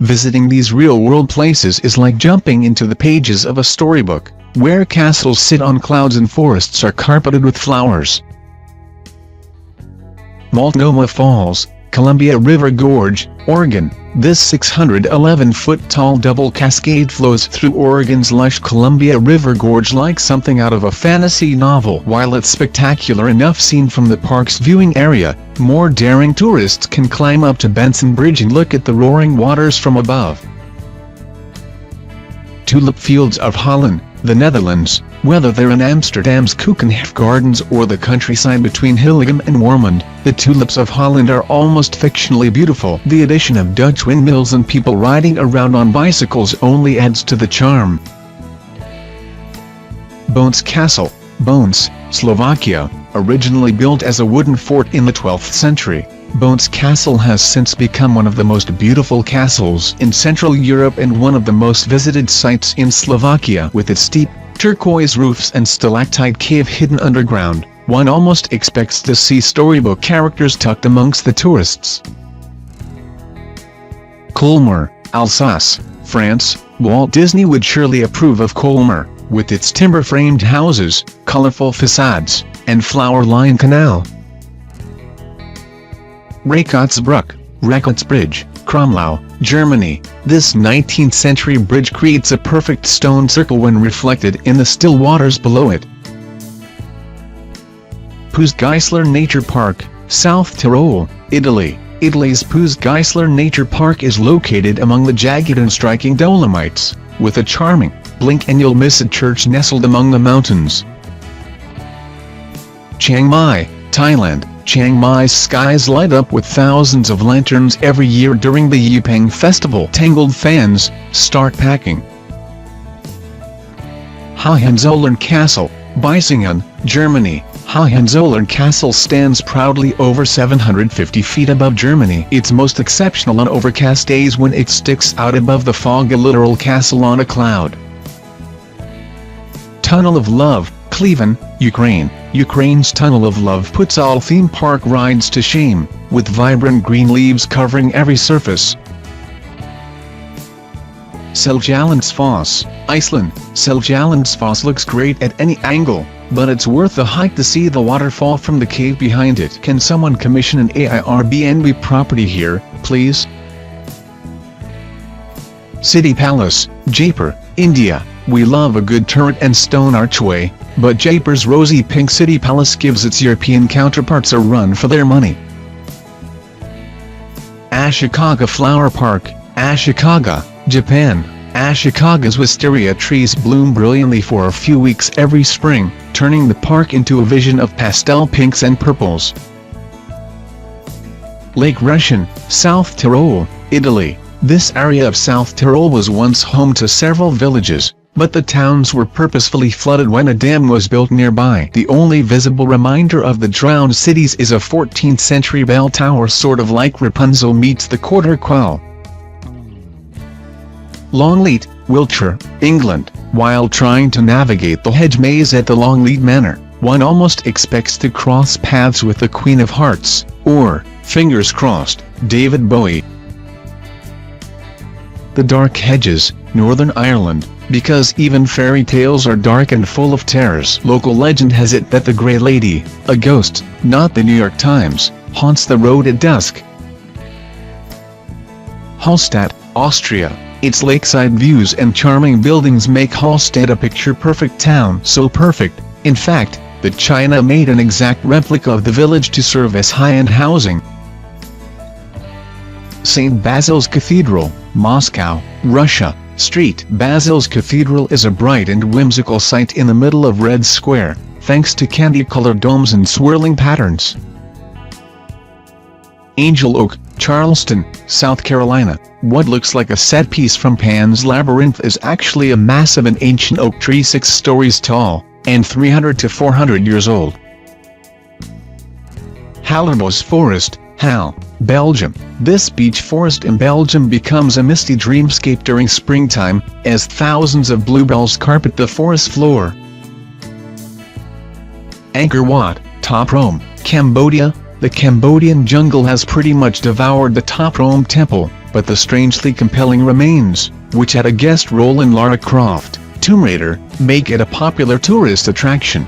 Visiting these real-world places is like jumping into the pages of a storybook, where castles sit on clouds and forests are carpeted with flowers. Multnomah Falls, Columbia River Gorge, Oregon. This 611-foot-tall double cascade flows through Oregon's lush Columbia River Gorge like something out of a fantasy novel. While it's spectacular enough seen from the park's viewing area, more daring tourists can climb up to Benson Bridge and look at the roaring waters from above. Tulip Fields of Holland, the Netherlands. Whether they're in Amsterdam's Keukenhof Gardens or the countryside between Hillegom and Warmond, the tulips of Holland are almost fictionally beautiful. The addition of Dutch windmills and people riding around on bicycles only adds to the charm. Bones Castle, Bones, Slovakia. Originally built as a wooden fort in the 12th century, Bones Castle has since become one of the most beautiful castles in Central Europe and one of the most visited sites in Slovakia. With its steep, turquoise roofs and stalactite cave hidden underground, one almost expects to see storybook characters tucked amongst the tourists. Colmar, Alsace, France. Walt Disney would surely approve of Colmar, with its timber-framed houses, colorful facades, and flower-lined canal. Rakottsbridge, Kromlau, Germany. This 19th-century bridge creates a perfect stone circle when reflected in the still waters below it. Puszgeisler Nature Park, South Tyrol, Italy. Italy's Puszgeisler Nature Park is located among the jagged and striking Dolomites, with a charming, blink-and-you'll-miss-it church nestled among the mountains. Chiang Mai, Thailand. Chiang Mai's skies light up with thousands of lanterns every year during the Yipeng Festival. Tangled fans, start packing. Hohenzollern Castle, Bisingen, Germany. Hohenzollern Castle stands proudly over 750 feet above Germany. It's most exceptional on overcast days when it sticks out above the fog, a literal castle on a cloud. Tunnel of Love, Kiev, Ukraine. Ukraine's Tunnel of Love puts all theme park rides to shame, with vibrant green leaves covering every surface. Seljalandsfoss, Iceland. Seljalandsfoss looks great at any angle, but it's worth the hike to see the waterfall from the cave behind it. Can someone commission an Airbnb property here, please? City Palace, Jaipur, India. We love a good turret and stone archway, but Jaipur's rosy pink City Palace gives its European counterparts a run for their money. Ashikaga Flower Park, Ashikaga, Japan. Ashikaga's wisteria trees bloom brilliantly for a few weeks every spring, turning the park into a vision of pastel pinks and purples. Lake Russian, South Tyrol, Italy. This area of South Tyrol was once home to several villages, but the towns were purposefully flooded when a dam was built nearby. The only visible reminder of the drowned cities is a 14th-century bell tower, sort of like Rapunzel meets the quarter quell. Longleat, Wiltshire, England. While trying to navigate the hedge maze at the Longleat Manor, one almost expects to cross paths with the Queen of Hearts, or, fingers crossed, David Bowie. The Dark Hedges, Northern Ireland. Because even fairy tales are dark and full of terrors. Local legend has it that the Grey Lady, a ghost, not the New York Times, haunts the road at dusk. Hallstatt, Austria. Its lakeside views and charming buildings make Hallstatt a picture-perfect town. So perfect, in fact, that China made an exact replica of the village to serve as high-end housing. St. Basil's Cathedral, Moscow, Russia. St. Basil's Cathedral is a bright and whimsical sight in the middle of Red Square, thanks to candy-colored domes and swirling patterns. Angel Oak, Charleston, South Carolina. What looks like a set piece from Pan's Labyrinth is actually a massive and ancient oak tree 6 stories tall, and 300 to 400 years old. Hallerbos Forest, Halle, Belgium. This beach forest in Belgium becomes a misty dreamscape during springtime, as thousands of bluebells carpet the forest floor. Angkor Wat, Top Rome, Cambodia. The Cambodian jungle has pretty much devoured the Top Rome temple, but the strangely compelling remains, which had a guest role in Lara Croft, Tomb Raider, make it a popular tourist attraction.